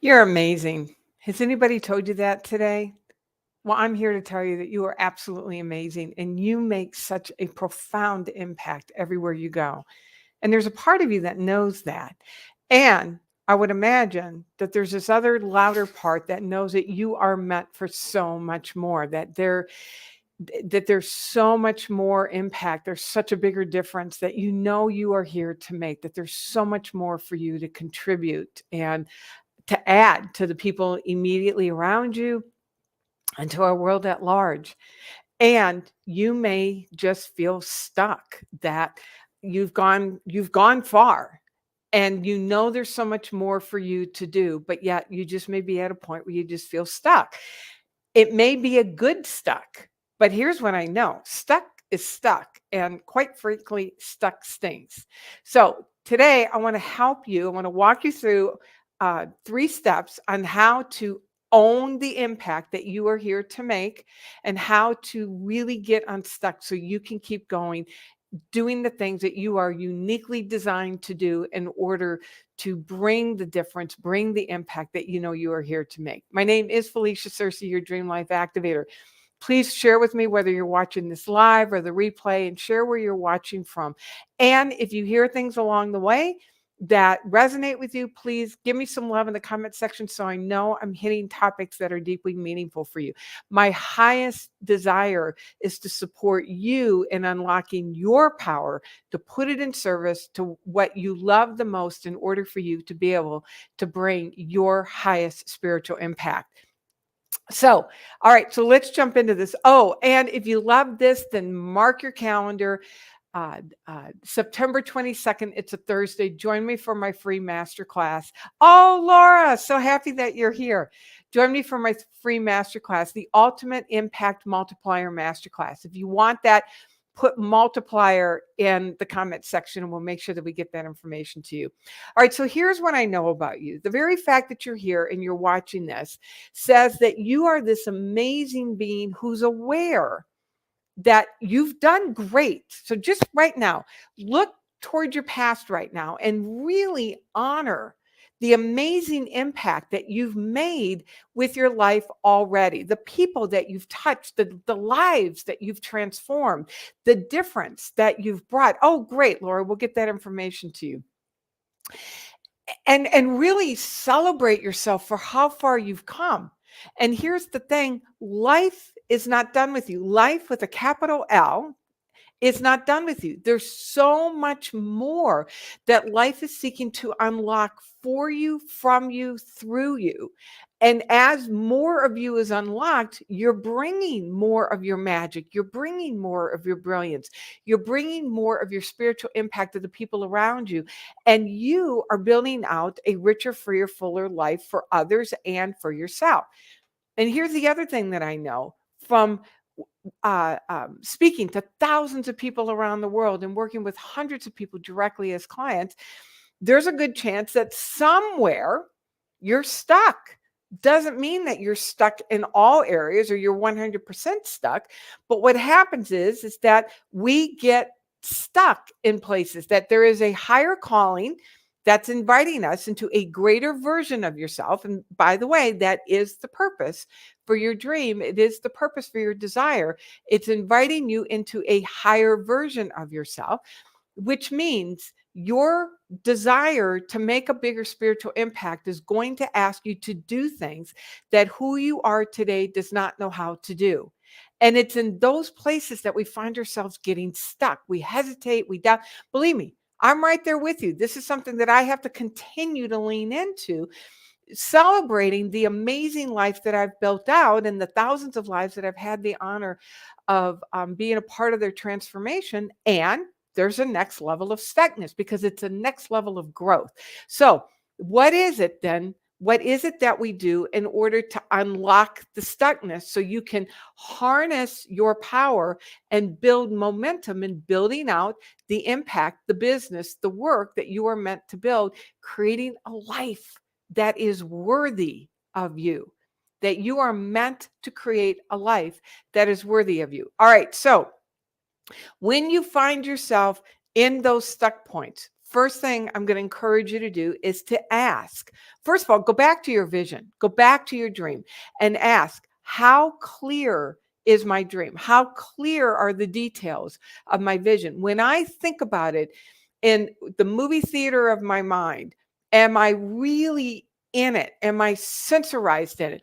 You're amazing. Has anybody told you that today? Well, I'm here to tell you that you are absolutely amazing and you make such a profound impact everywhere you go. And there's a part of you that knows that. And I would imagine that there's this other louder part that knows that you are meant for so much more, that there's so much more impact. There's such a bigger difference that you know you are here to make, that there's so much more for you to contribute and to add to the people immediately around you and to our world at large. And you may just feel stuck that you've gone far and you know there's so much more for you to do, but yet you just may be at a point where you just feel stuck. It may be a good stuck, but here's what I know: stuck is stuck, and quite frankly, stuck stings. So today, I want to help you. I want to walk you through 3 steps on how to own the impact that you are here to make and how to really get unstuck so you can keep going doing the things that you are uniquely designed to do in order to bring the difference, bring the impact that you know you are here to make. My name is Felicia Searcy, your Dream Life Activator. Please share with me whether you're watching this live or the replay, and share where you're watching from. And if you hear things along the way that resonate with you, please give me some love in the comment section so I know I'm hitting topics that are deeply meaningful for you. My highest desire is to support you in unlocking your power, to put it in service to what you love the most in order for you to be able to bring your highest spiritual impact. So, all right, so let's jump into this. Oh, and if you love this, then mark your calendar. September 22nd, it's a Thursday. Join me for my free masterclass. Oh, Laura, so happy that you're here. Join me for my free masterclass, the Ultimate Impact Multiplier Masterclass. If you want that, put multiplier in the comment section and we'll make sure that we get that information to you. All right, so here's what I know about you. The very fact that you're here and you're watching this says that you are this amazing being who's aware that you've done great. So just right now, look toward your past right now and really honor the amazing impact that you've made with your life already, the people that you've touched, the lives that you've transformed, the difference that you've brought. Oh, great, Laura, we'll get that information to you. And really celebrate yourself for how far you've come. And here's the thing: life is not done with you. Life with a capital L is not done with you. There's so much more that life is seeking to unlock for you, from you, through you. And as more of you is unlocked, you're bringing more of your magic. You're bringing more of your brilliance. You're bringing more of your spiritual impact to the people around you. And you are building out a richer, freer, fuller life for others and for yourself. And here's the other thing that I know from speaking to thousands of people around the world and working with hundreds of people directly as clients. There's a good chance that somewhere you're stuck. Doesn't mean that you're stuck in all areas or you're 100% stuck. But what happens is that we get stuck in places, that there is a higher calling that's inviting us into a greater version of yourself. And by the way, that is the purpose for your dream. It is the purpose for your desire. It's inviting you into a higher version of yourself, which means your desire to make a bigger spiritual impact is going to ask you to do things that who you are today does not know how to do. And it's in those places that we find ourselves getting stuck. We hesitate, we doubt. Believe me, I'm right there with you. This is something that I have to continue to lean into, celebrating the amazing life that I've built out and the thousands of lives that I've had the honor of being a part of their transformation. And there's a next level of stuckness because it's a next level of growth. So what is it then? What is it that we do in order to unlock the stuckness so you can harness your power and build momentum in building out the impact, the business, the work that you are meant to build, creating a life that is worthy of you, that you are meant to create a life that is worthy of you. All right. So when you find yourself in those stuck points, first thing I'm going to encourage you to do is to ask. First of all, go back to your vision, go back to your dream and ask, how clear is my dream? How clear are the details of my vision? When I think about it in the movie theater of my mind, am I really in it? Am I sensorized in it?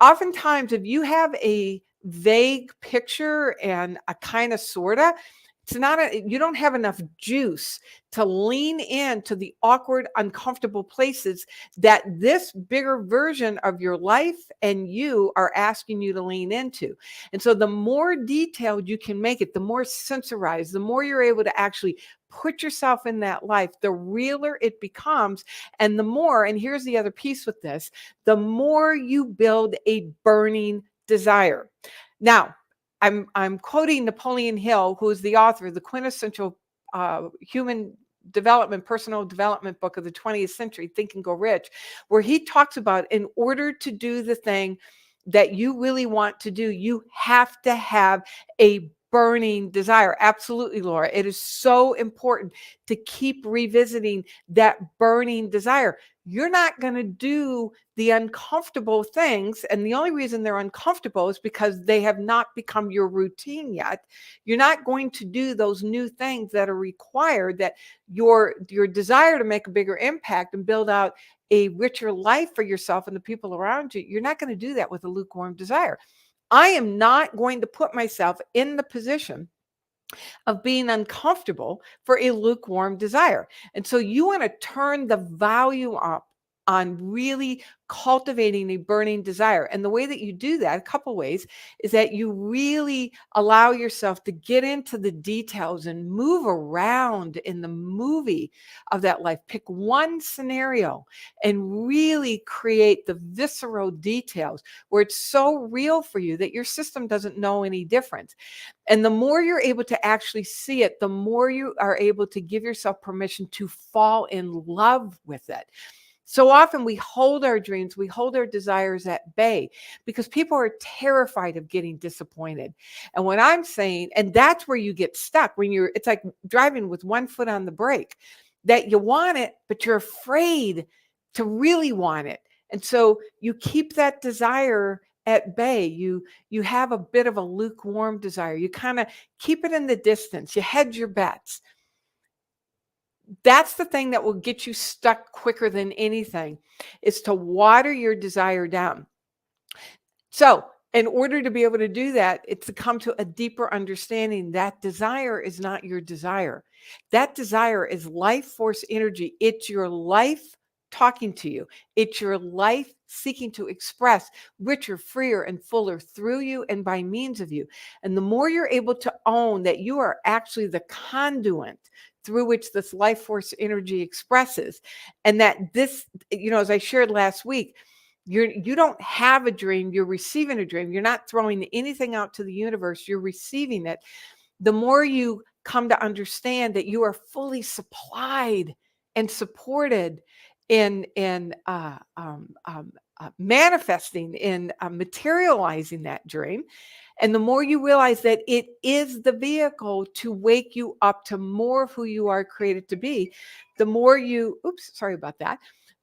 Oftentimes, if you have a vague picture and a kind of sorta, it's not you don't have enough juice to lean into the awkward, uncomfortable places that this bigger version of your life and you are asking you to lean into. And so the more detailed you can make it, the more sensorized, the more you're able to actually put yourself in that life, the realer it becomes. And the more, and here's the other piece with this, the more you build a burning desire. Now, I'm quoting Napoleon Hill, who is the author of the quintessential human development, personal development book of the 20th century, Think and Go Rich, where he talks about in order to do the thing that you really want to do, you have to have a burning desire. Absolutely, Laura. It is so important to keep revisiting that burning desire. You're not going to do the uncomfortable things. And the only reason they're uncomfortable is because they have not become your routine yet. You're not going to do those new things that are required, that your desire to make a bigger impact and build out a richer life for yourself and the people around you. You're not going to do that with a lukewarm desire. I am not going to put myself in the position of being uncomfortable for a lukewarm desire. And so you want to turn the volume up on really cultivating a burning desire. And the way that you do that, a couple ways, is that you really allow yourself to get into the details and move around in the movie of that life. Pick one scenario and really create the visceral details where it's so real for you that your system doesn't know any difference. And the more you're able to actually see it, the more you are able to give yourself permission to fall in love with it. So often we hold our dreams, we hold our desires at bay because people are terrified of getting disappointed. And what I'm saying, and that's where you get stuck when it's like driving with one foot on the brake, that you want it, but you're afraid to really want it. And so you keep that desire at bay. You have a bit of a lukewarm desire. You kind of keep it in the distance. You hedge your bets. That's the thing that will get you stuck quicker than anything, is to water your desire down. So in order to be able to do that, it's to come to a deeper understanding that desire is not your desire. That desire is life force energy. It's your life talking to you. It's your life seeking to express richer, freer, and fuller through you and by means of you. And the more you're able to own that you are actually the conduit through which this life force energy expresses, and that this, as I shared last week, you don't have a dream, you're receiving a dream. You're not throwing anything out to the universe, you're receiving it. The more you come to understand that you are fully supplied and supported in manifesting, in materializing that dream. And the more you realize that it is the vehicle to wake you up to more of who you are created to be, the more sorry about that,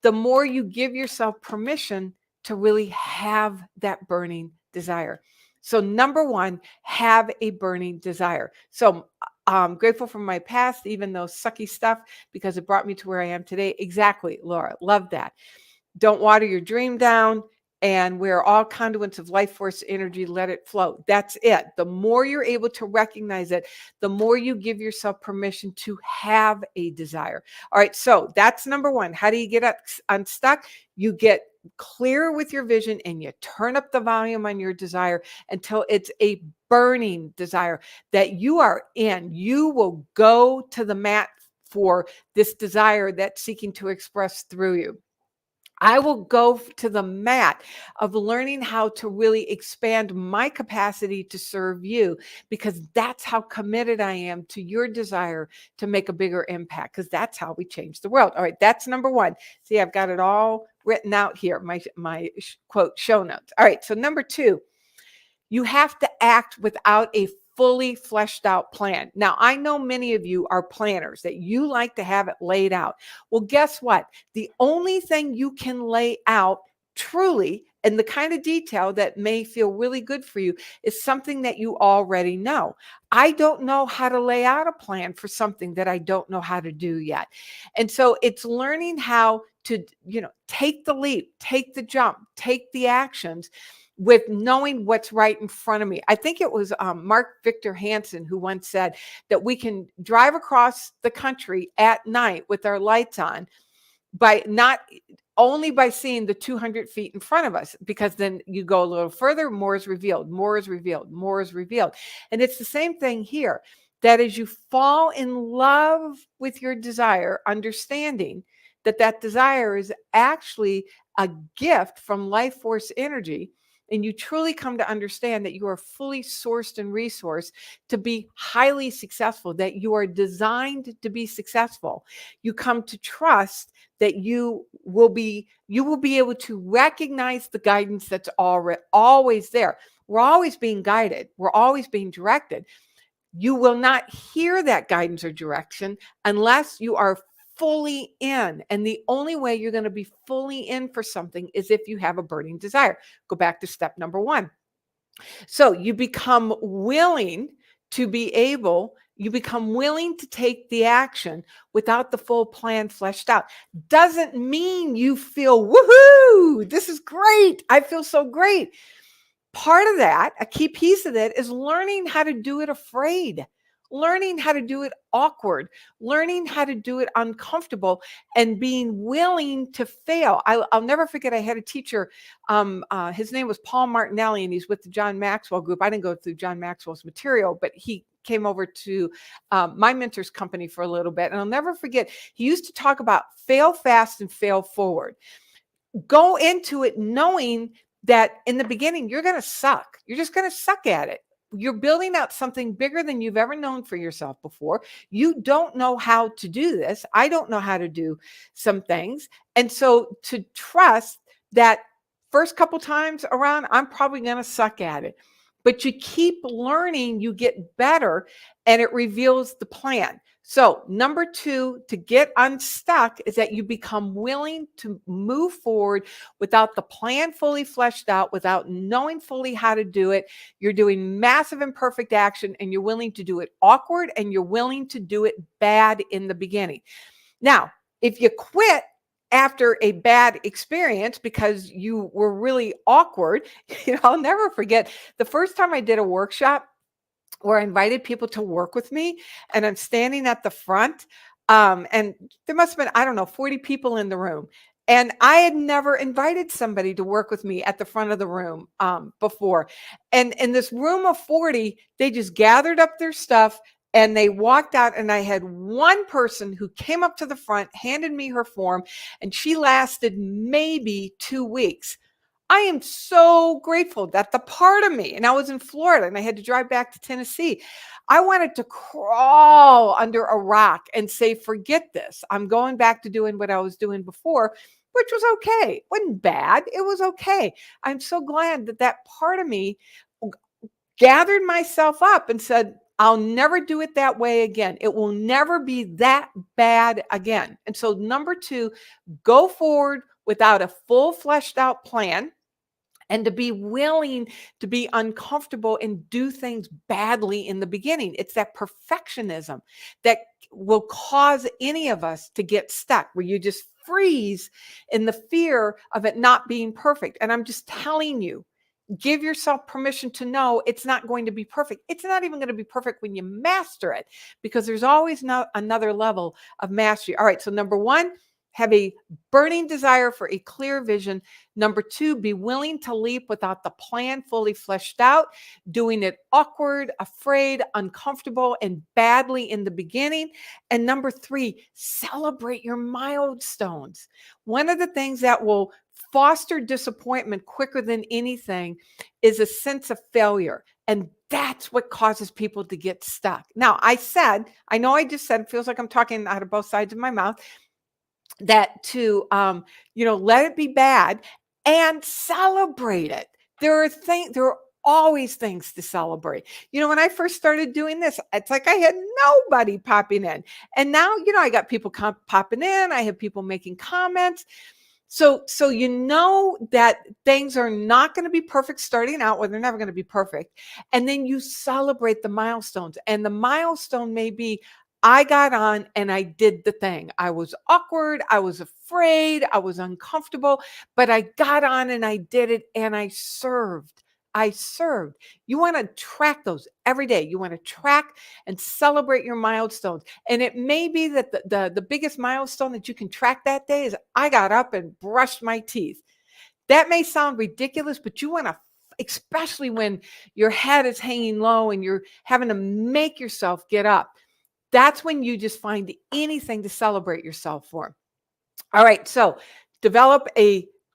the more you give yourself permission to really have that burning desire. So number one, have a burning desire. So I'm grateful for my past, even though sucky stuff, because it brought me to where I am today. Exactly, Laura. Love that. Don't water your dream down, and we're all conduits of life force energy. Let it flow. That's it. The more you're able to recognize it, the more you give yourself permission to have a desire. All right. So that's number one. How do you get unstuck? You get clear with your vision and you turn up the volume on your desire until it's a burning desire that you are in. You will go to the mat for this desire that's seeking to express through you. I will go to the mat of learning how to really expand my capacity to serve you, because that's how committed I am to your desire to make a bigger impact, because that's how we change the world. All right, that's number one. See, I've got it all written out here, my quote show notes. All right, so number two, you have to act without a fully fleshed out plan. Now, I know many of you are planners, that you like to have it laid out. Well, guess what? The only thing you can lay out truly, and the kind of detail that may feel really good for you, is something that you already know. I don't know how to lay out a plan for something that I don't know how to do yet. And so it's learning how to, take the leap, take the jump, take the actions with knowing what's right in front of me. I think it was Mark Victor Hansen who once said that we can drive across the country at night with our lights on by not only by seeing the 200 feet in front of us, because then you go a little further, more is revealed, more is revealed, more is revealed. And it's the same thing here, that as you fall in love with your desire, understanding that that desire is actually a gift from life force energy, and you truly come to understand that you are fully sourced and resourced to be highly successful, that you are designed to be successful, you come to trust that you will be able to recognize the guidance that's always there. We're always being guided. We're always being directed. You will not hear that guidance or direction unless you are fully in. And the only way you're going to be fully in for something is if you have a burning desire. Go back to step number 1. So you become willing to take the action without the full plan fleshed out. Doesn't mean you feel, woohoo, this is great, I feel so great. Part of that, a key piece of that, is learning how to do it afraid, learning how to do it awkward, learning how to do it uncomfortable, and being willing to fail. I'll never forget, I had a teacher, his name was Paul Martinelli, and he's with the John Maxwell Group. I didn't go through John Maxwell's material, but he came over to my mentor's company for a little bit. And I'll never forget, he used to talk about fail fast and fail forward. Go into it knowing that in the beginning, you're going to suck. You're just going to suck at it. You're building out something bigger than you've ever known for yourself before. You don't know how to do this. I don't know how to do some things. And so to trust that first couple times around, I'm probably going to suck at it. But you keep learning, you get better, and it reveals the plan. So number 2, to get unstuck, is that you become willing to move forward without the plan fully fleshed out, without knowing fully how to do it. You're doing massive imperfect action, and you're willing to do it awkward, and you're willing to do it bad in the beginning. Now, if you quit after a bad experience because you were really awkward, I'll never forget the first time I did a workshop where I invited people to work with me, and I'm standing at the front, and there must have been, I don't know, 40 people in the room. And I had never invited somebody to work with me at the front of the room before. And in this room of 40, they just gathered up their stuff and they walked out. And I had one person who came up to the front, handed me her form, and she lasted maybe 2 weeks. I am so grateful that the part of me, and I was in Florida and I had to drive back to Tennessee, I wanted to crawl under a rock and say, forget this. I'm going back to doing what I was doing before, which was okay. It wasn't bad. It was okay. I'm so glad that that part of me gathered myself up and said, I'll never do it that way again. It will never be that bad again. And so number 2, go forward without a full fleshed out plan, and to be willing to be uncomfortable and do things badly in the beginning. It's that perfectionism that will cause any of us to get stuck, where you just freeze in the fear of it not being perfect. And I'm just telling you, give yourself permission to know it's not going to be perfect. It's not even going to be perfect when you master it, because there's always another level of mastery. All right. So number 1, have a burning desire for a clear vision. Number 2, be willing to leap without the plan fully fleshed out, doing it awkward, afraid, uncomfortable, and badly in the beginning. And number 3, celebrate your milestones. One of the things that will foster disappointment quicker than anything is a sense of failure. And that's what causes people to get stuck. Now, I know I just said, it feels like I'm talking out of both sides of my mouth, that to let it be bad and celebrate it. There are always things to celebrate. When I first started doing this, it's like I had nobody popping in. And now, I got people popping in. I have people making comments. So that things are not going to be perfect starting out, or they're never going to be perfect. And then you celebrate the milestones. And the milestone may be, I got on and I did the thing. I was awkward, I was afraid, I was uncomfortable, but I got on and I did it and I served. I served. You want to track those every day. You want to track and celebrate your milestones. And it may be that the biggest milestone that you can track that day is, I got up and brushed my teeth. That may sound ridiculous, but you want to, especially when your head is hanging low and you're having to make yourself get up. That's when you just find anything to celebrate yourself for. All right. So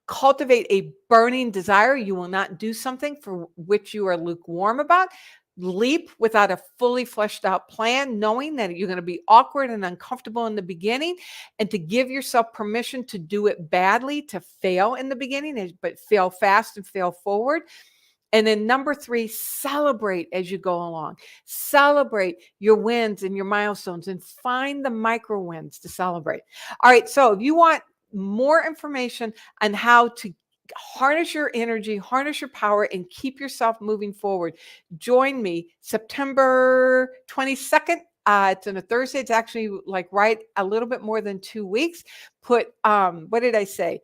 cultivate a burning desire. You will not do something for which you are lukewarm about. Leap without a fully fleshed out plan, knowing that you're going to be awkward and uncomfortable in the beginning, and to give yourself permission to do it badly, to fail in the beginning, but fail fast and fail forward. And then number 3, celebrate as you go along. Celebrate your wins and your milestones, and find the micro wins to celebrate. All right. So if you want more information on how to harness your energy, harness your power, and keep yourself moving forward, join me September 22nd. It's on a Thursday. It's actually like right a little bit more than 2 weeks. Put, what did I say?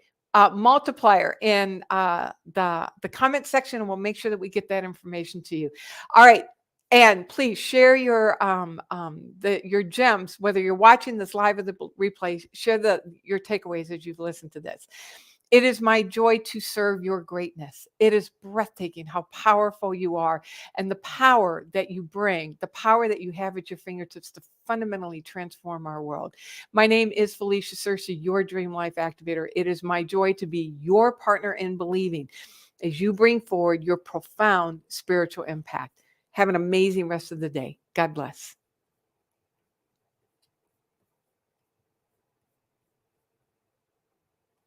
Multiplier in the comment section, and we'll make sure that we get that information to you. All right. And please share your your gems, whether you're watching this live or the replay. Share your takeaways as you've listened to this. It is my joy to serve your greatness. It is breathtaking how powerful you are, and the power that you bring, the power that you have at your fingertips to fundamentally transform our world. My name is Felicia Searcy, your Dream Life Activator. It is my joy to be your partner in believing as you bring forward your profound spiritual impact. Have an amazing rest of the day. God bless.